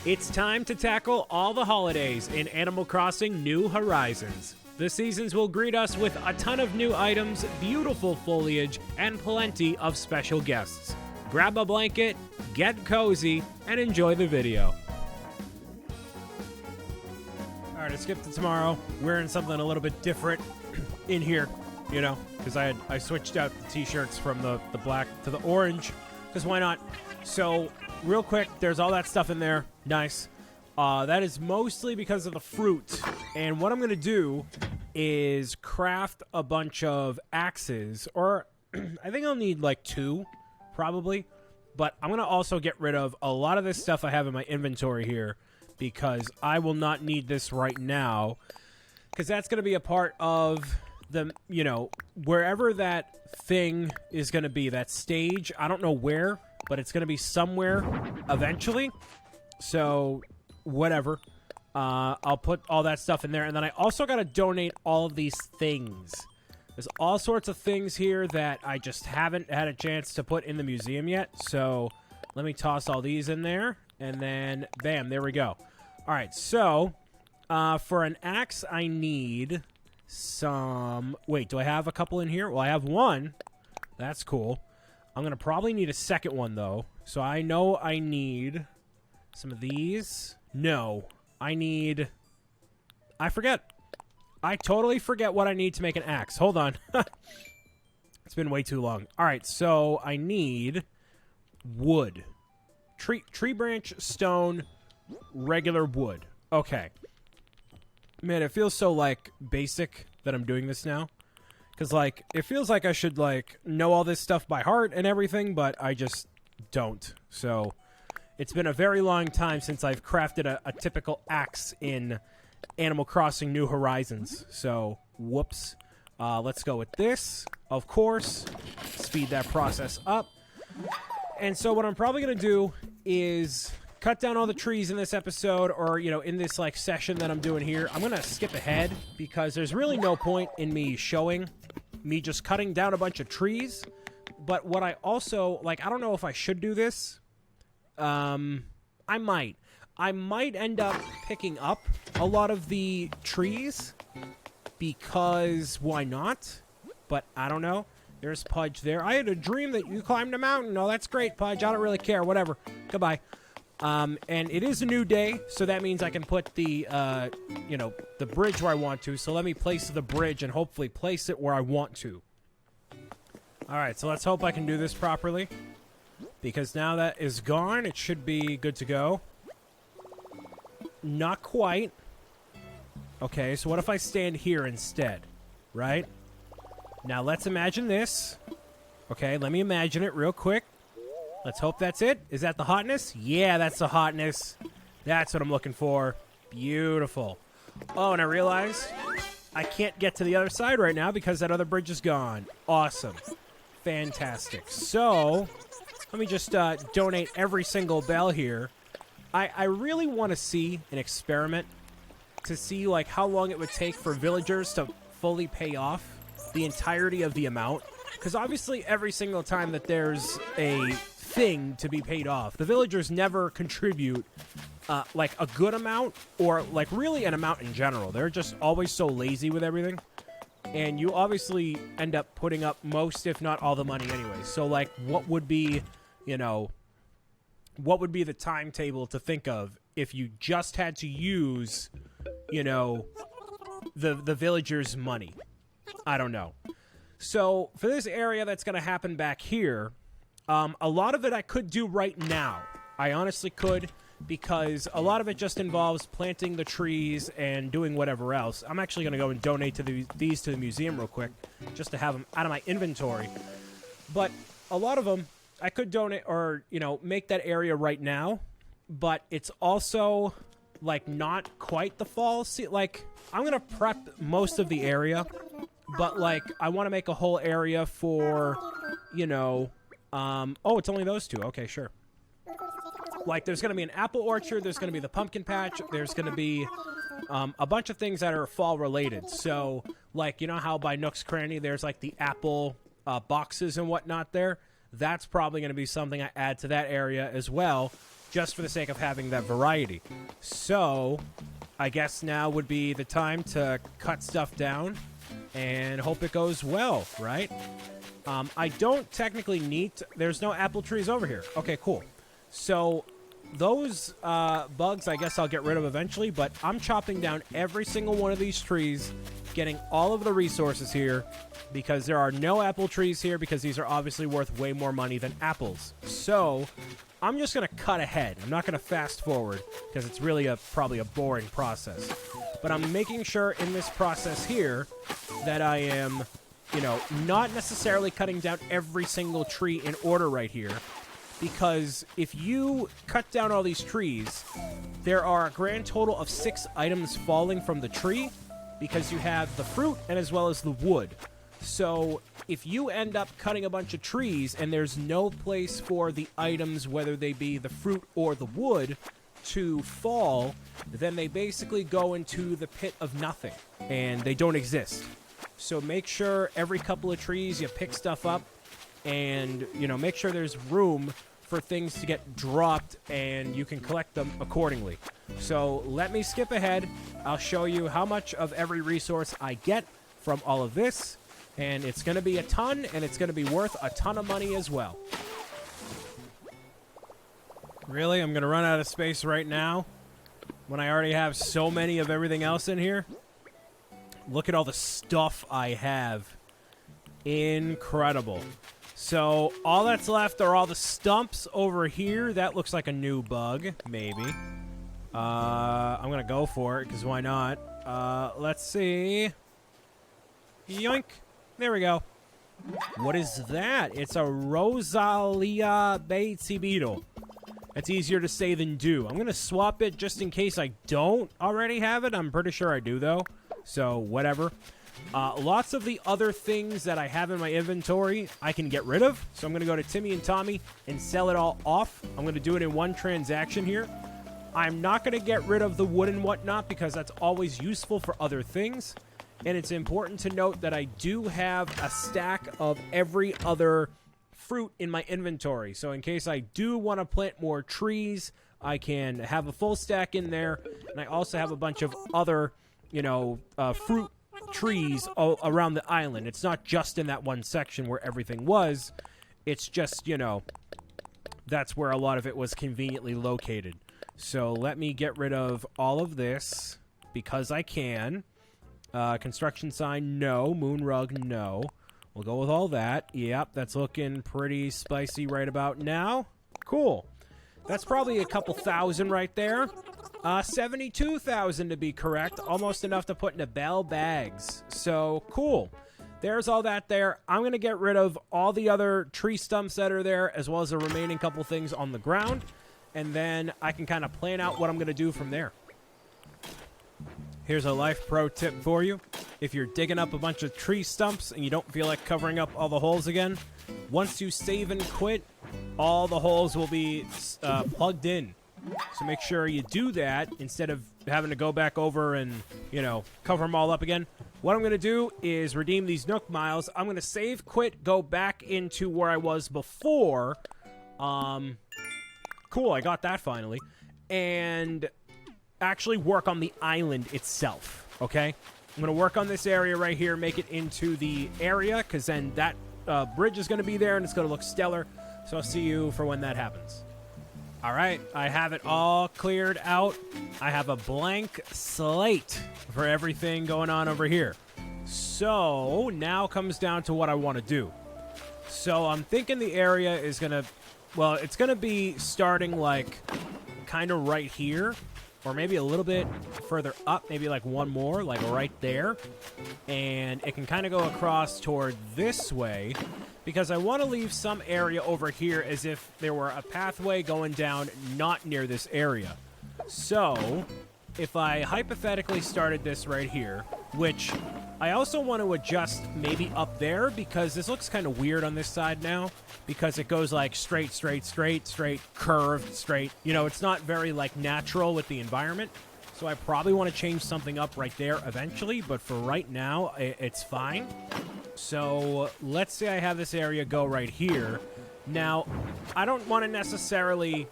It's time to tackle all the holidays in Animal Crossing New Horizons. The seasons will greet us with a ton of new items, beautiful foliage, and plenty of special guests. Grab a blanket, get cozy, and enjoy the video. Alright, I skipped to tomorrow. Wearing something a little bit different in here, you know, because I switched out the t-shirts from the black to the orange, because why not? So, real quick, there's all that stuff in there. Nice. That is mostly because of the fruit. And what I'm going to do is craft a bunch of axes, or I think I'll need like 2, probably. But I'm going to also get rid of a lot of this stuff I have in my inventory here, because I will not need this right now, because that's going to be a part of the, you know, wherever that thing is going to be, that stage. I don't know where, but it's going to be somewhere eventually. So, whatever. I'll put all that stuff in there. And then I also got to donate all of these things. There's all sorts of things here that I just haven't had a chance to put in the museum yet. So, let me toss all these in there. And then, bam, there we go. All right, so, for an axe, I need some... Wait, do I have a couple in here? Well, I have one. That's cool. I'm going to probably need a second one, though. So I know I need some of these. No, I need... I forget. I totally forget what I need to make an axe. Hold on. It's been way too long. All right, so I need wood. Tree branch, stone, regular wood. Okay. Man, it feels so, like, basic that I'm doing this now. Because, like, it feels like I should, like, know all this stuff by heart and everything, but I just don't. So, it's been a very long time since I've crafted a typical axe in Animal Crossing New Horizons. So, whoops. Let's go with this, of course. Speed that process up. And so what I'm probably going to do is cut down all the trees in this episode, or, you know, in this, like, session that I'm doing here. I'm going to skip ahead because there's really no point in me showing me just cutting down a bunch of trees. But what I also, like, I don't know if I should do this. I might end up picking up a lot of the trees because why not? But I don't know. There's Pudge there. I had a dream that you climbed a mountain. Oh, that's great, Pudge. I don't really care. Whatever. Goodbye. And it is a new day, so that means I can put the, you know, the bridge where I want to. So let me place the bridge and hopefully place it where I want to. Alright, so let's hope I can do this properly. Because now that is gone, it should be good to go. Not quite. Okay, so what if I stand here instead? Right? Now let's imagine this. Okay, let me imagine it real quick. Let's hope that's it. Is that the hotness? Yeah, that's the hotness. That's what I'm looking for. Beautiful. Oh, and I realize I can't get to the other side right now because that other bridge is gone. Awesome. Fantastic. So, let me just donate every single bell here. I really want to see an experiment to see, like, how long it would take for villagers to fully pay off the entirety of the amount. Because obviously every single time that there's a thing to be paid off, the villagers never contribute like a good amount or like really an amount in general. They're just always so lazy with everything. And you obviously end up putting up most, if not all, the money anyway. So, like, what would be, you know, what would be the timetable to think of if you just had to use, you know, the villagers' money? I don't know. So, for this area that's going to happen back here, a lot of it I could do right now. I honestly could, because a lot of it just involves planting the trees and doing whatever else. I'm actually going to go and donate to these to the museum real quick, just to have them out of my inventory. But a lot of them, I could donate or, you know, make that area right now, but it's also, like, not quite the fall. See, like, I'm going to prep most of the area, but, like, I want to make a whole area for, you know, oh, it's only those two. Okay, sure. Like, there's going to be an apple orchard, there's going to be the pumpkin patch, there's going to be a bunch of things that are fall-related. So, like, you know how by Nook's Cranny there's, like, the apple boxes and whatnot there? That's probably going to be something I add to that area as well. just for the sake of having that variety. So I guess now would be the time to cut stuff down and hope it goes well, right? I don't technically need to, there's no apple trees over here. Okay, cool. So those bugs I guess I'll get rid of eventually, but I'm chopping down every single one of these trees, getting all of the resources here, because there are no apple trees here, because these are obviously worth way more money than apples. So I'm just going to cut ahead. I'm not going to fast forward, because it's really probably a boring process. But I'm making sure in this process here that I am, you know, not necessarily cutting down every single tree in order right here, because if you cut down all these trees, there are a grand total of 6 items falling from the tree, because you have the fruit and as well as the wood. So if you end up cutting a bunch of trees and there's no place for the items, whether they be the fruit or the wood, to fall, then they basically go into the pit of nothing and they don't exist. So make sure every couple of trees you pick stuff up, and, you know, make sure there's room for things to get dropped and you can collect them accordingly. So let me skip ahead. I'll show you how much of every resource I get from all of this, and it's going to be a ton, and it's going to be worth a ton of money as well. Really? I'm going to run out of space right now when I already have so many of everything else in here? Look at all the stuff I have. Incredible. So all that's left are all the stumps over here. That looks like a new bug, maybe. I'm going to go for it, because why not? Let's see. Yoink. There we go. What is that? It's a Rosalia Baitsy beetle. It's easier to say than do. I'm going to swap it just in case I don't already have it. I'm pretty sure I do, though. So, whatever. Lots of the other things that I have in my inventory I can get rid of. So I'm going to go to Timmy and Tommy and sell it all off. I'm going to do it in one transaction here. I'm not going to get rid of the wood and whatnot, because that's always useful for other things. And it's important to note that I do have a stack of every other fruit in my inventory. So in case I do want to plant more trees, I can have a full stack in there. And I also have a bunch of other, you know, fruit trees around the island. It's not just in that one section where everything was. It's just, you know, that's where a lot of it was conveniently located. So let me get rid of all of this because I can. Construction sign, no. Moon rug, no. We'll go with all that. Yep, that's looking pretty spicy right about now. Cool. That's probably a couple thousand right there. 72,000 to be correct. Almost enough to put into bell bags. So, cool. There's all that there. I'm going to get rid of all the other tree stumps that are there, as well as the remaining couple things on the ground. And then I can kind of plan out what I'm going to do from there. Here's a life pro tip for you. If you're digging up a bunch of tree stumps and you don't feel like covering up all the holes again, once you save and quit, all the holes will be plugged in. So make sure you do that instead of having to go back over and, you know, cover them all up again. What I'm going to do is redeem these Nook Miles. I'm going to save, quit, go back into where I was before. Cool, I got that finally. And actually work on the island itself, okay? I'm going to work on this area right here, make it into the area, because then that bridge is going to be there, and it's going to look stellar. So I'll see you for when that happens. All right, I have it all cleared out. I have a blank slate for everything going on over here. So now comes down to what I want to do. So I'm thinking the area is going to, well, it's going to be starting like kind of right here, or maybe a little bit further up, maybe like one more, like right there. And it can kind of go across toward this way, because I want to leave some area over here as if there were a pathway going down not near this area. So if I hypothetically started this right here, which I also want to adjust maybe up there, because this looks kind of weird on this side now, because it goes like straight, curved, straight. You know, it's not very like natural with the environment. So I probably want to change something up right there eventually, but for right now, it's fine. So let's say I have this area go right here. Now, I don't want to necessarily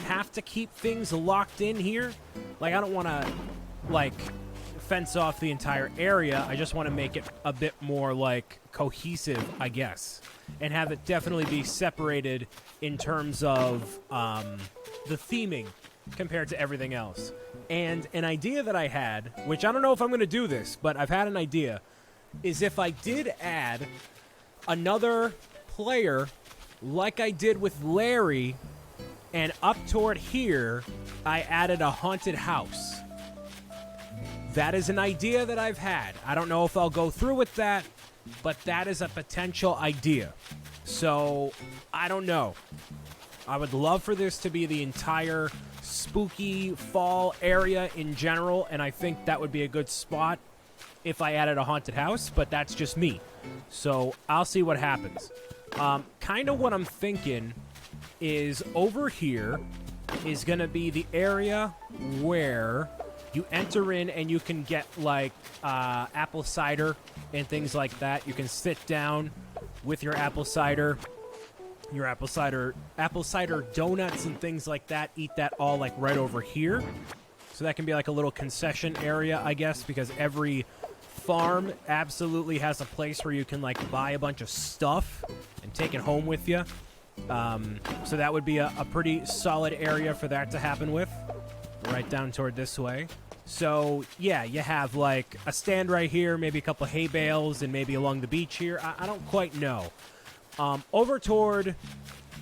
have to keep things locked in here. Like, I don't want to, like, fence off the entire area. I just want to make it a bit more, like, cohesive, I guess. And have it definitely be separated in terms of the theming compared to everything else. And an idea that I had, which I don't know if I'm going to do this, but I've had an idea, is if I did add another player like I did with Larry, and up toward here, I added a haunted house. That is an idea that I've had. I don't know if I'll go through with that, but that is a potential idea. So, I don't know. I would love for this to be the entire spooky fall area in general, and I think that would be a good spot if I added a haunted house, but that's just me. So, I'll see what happens. Kind of what I'm thinking is over here is going to be the area where you enter in and you can get, like, apple cider and things like that. You can sit down with your apple cider donuts and things like that. Eat that all, like, right over here. So that can be, like, a little concession area, I guess, because every farm absolutely has a place where you can, like, buy a bunch of stuff and take it home with you. So that would be a pretty solid area for that to happen with. Right down toward this way. So, yeah, you have, like, a stand right here, maybe a couple of hay bales, and maybe along the beach here. I don't quite know. Over toward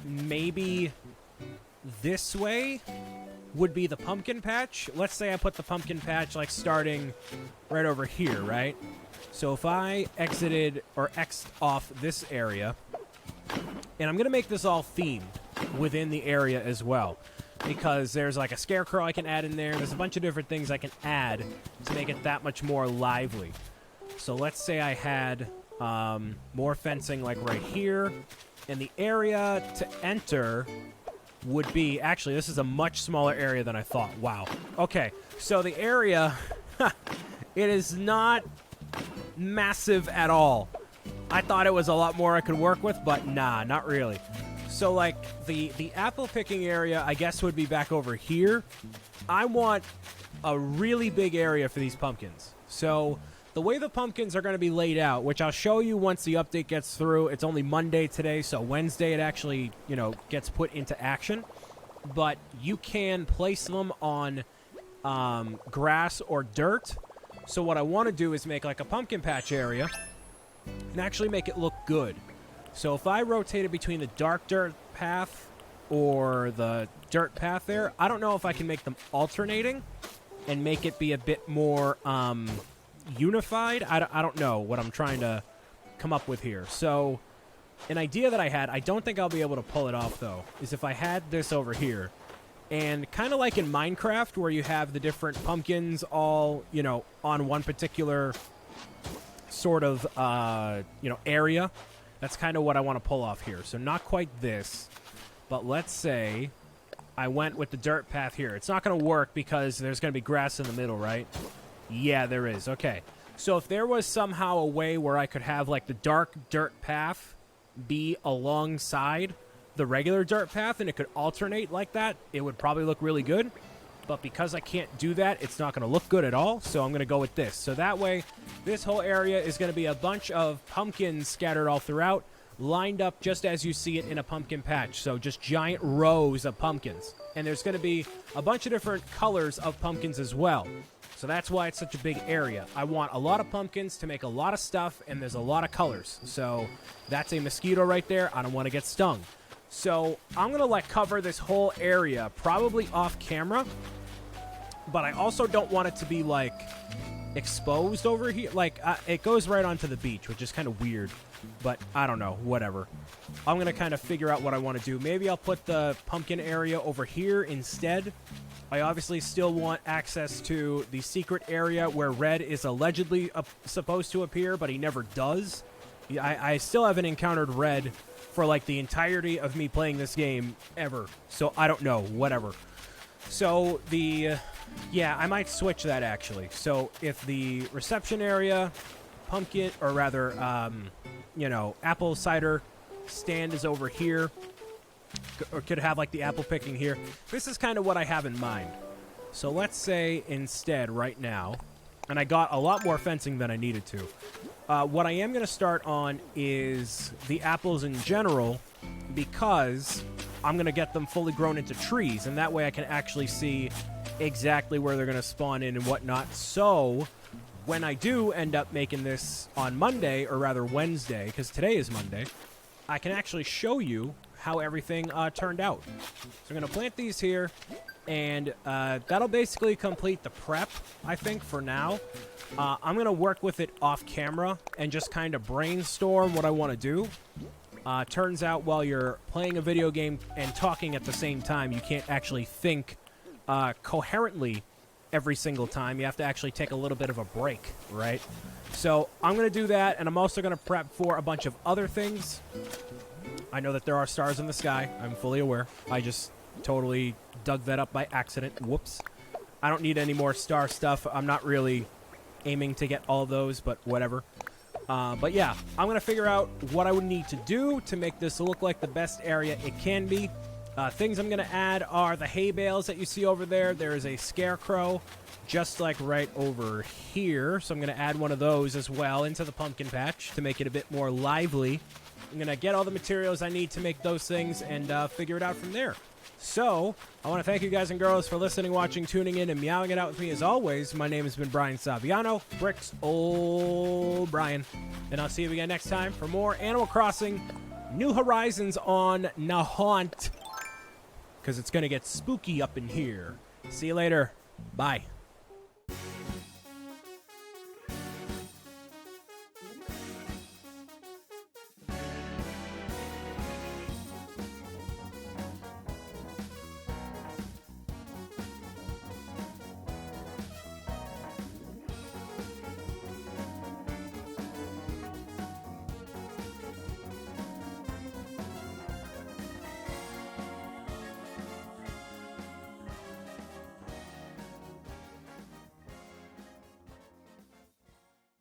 maybe this way would be the pumpkin patch. Let's say I put the pumpkin patch, like, starting right over here, right? So if I exited or X'd off this area, and I'm going to make this all themed within the area as well, because there's, like, a scarecrow I can add in there. There's a bunch of different things I can add to make it that much more lively. So let's say I had more fencing, like, right here. And the area to enter would be... Actually, this is a much smaller area than I thought. Wow. Okay, so the area... it is not massive at all. I thought it was a lot more I could work with, but nah, not really. So, like, the apple picking area, I guess, would be back over here. I want a really big area for these pumpkins. So, the way the pumpkins are going to be laid out, which I'll show you once the update gets through. It's only Monday today, so Wednesday it actually, you know, gets put into action. But you can place them on grass or dirt. So what I want to do is make, like, a pumpkin patch area and actually make it look good. So if I rotate it between the dark dirt path or the dirt path there, I don't know if I can make them alternating and make it be a bit more unified. I don't know what I'm trying to come up with here. So an idea that I had, I don't think I'll be able to pull it off, though, is if I had this over here. And kind of like in Minecraft where you have the different pumpkins all, you know, on one particular sort of, you know, area. That's kind of what I want to pull off here. So not quite this, but let's say I went with the dirt path here. It's not going to work because there's going to be grass in the middle, right? Yeah, there is. Okay. So if there was somehow a way where I could have, like, the dark dirt path be alongside the regular dirt path and it could alternate like that, it would probably look really good. But because I can't do that, it's not going to look good at all, so I'm going to go with this. So that way, this whole area is going to be a bunch of pumpkins scattered all throughout, lined up just as you see it in a pumpkin patch. So just giant rows of pumpkins. And there's going to be a bunch of different colors of pumpkins as well. So that's why it's such a big area. I want a lot of pumpkins to make a lot of stuff, and there's a lot of colors. So that's a mosquito right there. I don't want to get stung. So I'm going to, like, cover this whole area, probably off camera. But I also don't want it to be, like, exposed over here. Like, it goes right onto the beach, which is kind of weird. But I don't know. Whatever. I'm going to kind of figure out what I want to do. Maybe I'll put the pumpkin area over here instead. I obviously still want access to the secret area where Red is allegedly supposed to appear, but he never does. I still haven't encountered Red for, like, the entirety of me playing this game ever. So I don't know. Whatever. So yeah, I might switch that, actually. So if the reception area, pumpkin, or rather, you know, apple cider stand is over here, or could have like the apple picking here. This is kind of what I have in mind. So let's say instead right now, and I got a lot more fencing than I needed to. What I am going to start on is the apples in general, because I'm going to get them fully grown into trees, and that way I can actually see exactly where they're going to spawn in and whatnot. So when I do end up making this on Monday, or rather Wednesday, because today is Monday, I can actually show you how everything turned out. So I'm going to plant these here, and that'll basically complete the prep, I think, for now. I'm going to work with it off camera and just kind of brainstorm what I want to do. Turns out while you're playing a video game and talking at the same time, you can't actually think coherently every single time. You have to actually take a little bit of a break, right? So I'm going to do that, and I'm also going to prep for a bunch of other things. I know that there are stars in the sky. I'm fully aware. I just totally dug that up by accident. Whoops. I don't need any more star stuff. I'm not really aiming to get all those, but whatever. But yeah, I'm going to figure out what I would need to do to make this look like the best area it can be. Things I'm going to add are the hay bales that you see over there. There is a scarecrow just like right over here. So I'm going to add one of those as well into the pumpkin patch to make it a bit more lively. I'm going to get all the materials I need to make those things and figure it out from there. So, I want to thank you guys and girls for listening, watching, tuning in, and meowing it out with me as always. My name has been Brian Saviano, BricksOBrian, and I'll see you again next time for more Animal Crossing New Horizons on Nahaunt, because it's going to get spooky up in here. See you later. Bye.